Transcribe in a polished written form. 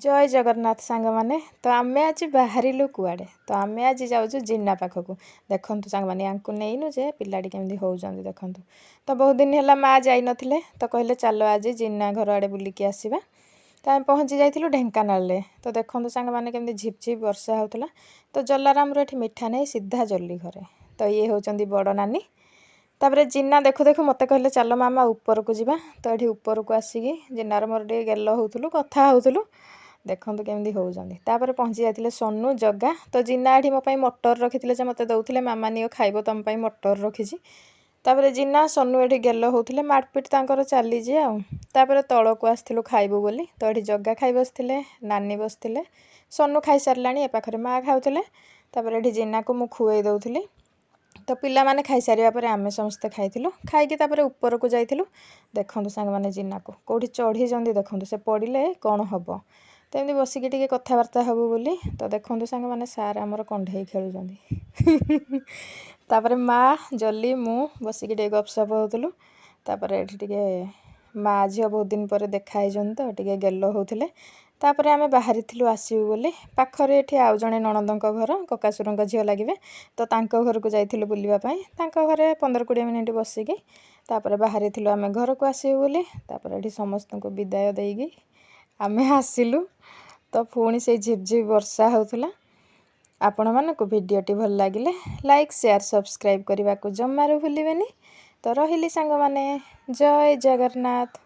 जय जगन्नाथ सांग मैंने तो आम आज बाहर कुआड़े तो आम आज जाऊँ जिन्ना पाखक देखु सांग मैंने या नईनु जे पिलाटी केमती होउछंती देखु तो बहुत दिन है माँ जाई नथिले तो कहले चलो आज जिन्ना घर आड़े बुलिकी आसवा तो आम पहुँची जाइलु ढेंकानाल तो देखु सांग मैंने केमती झिपझिप वर्षा होता तो जलाराम ये मिठा नहीं सीधा जल्ली घरे तो ये होती बड़ नानी तापर जिन्ना देखु देखु मत कहले चल मामा ऊपर को जावा तो ये ऊपर को आसिकी जिन्नार मोर टे गेल होतुलु कथा होतुलु देखु केमती होउछंती तापर पहुँची जाते सोनू जगा तो जिन्ना एठी मो मटर रखी मत दौले मामा नियो खाइब तुम मटर रखी तापर जिन्ना सोनू एठी गेल होते मारपिट तांकर चली तापर तल को आसलु खाइबू बोली तो ये जगा खाई बसते नानी बसते सोनू खाई सारा ए पाखे माँ खाऊले तापर ये जिन्ना को मुझे खुए दौली तो पिला माने खाई सारिया पर आमे समस्ते खाइलु खाई तापर ऊपर को जाइलु देखु सांग मैंने जिन्ना को कौटी चढ़ी देखु से पड़े कौन हम तो एमती बसिकी टिके कथबार्ता हबू बोली तो देखु सांग मैंने सार आमर कंढे खेलुंट तापर माँ जली मु बसिकी टिके गपसप होतुलु तापर एठी टिके माँ झील बहुत दिन पर देखाई तो टिके गेल होते तापर आमे बाहरी थिलु आसबू बोली पाखरे एठी आउ जणे नणंदक घर ककासुरंक झील लगे तो तांको घर को जाइथिलु बुलिबा पई तांको घरे 15-20 मिनिट बसिकी तापर बाहरी थिलु आमे घर को आसबू बोली तापर एठी समस्त को विदाय देइकी आमे आसिलु तो पुणी से झिपझिप वर्षा होतुला आपण मानकु भिडियोटी भल लागिले लाइक शेयर सब्सक्राइब करने को जमारू भूलिबेनी तो रहिली सांग माने जय जगन्नाथ।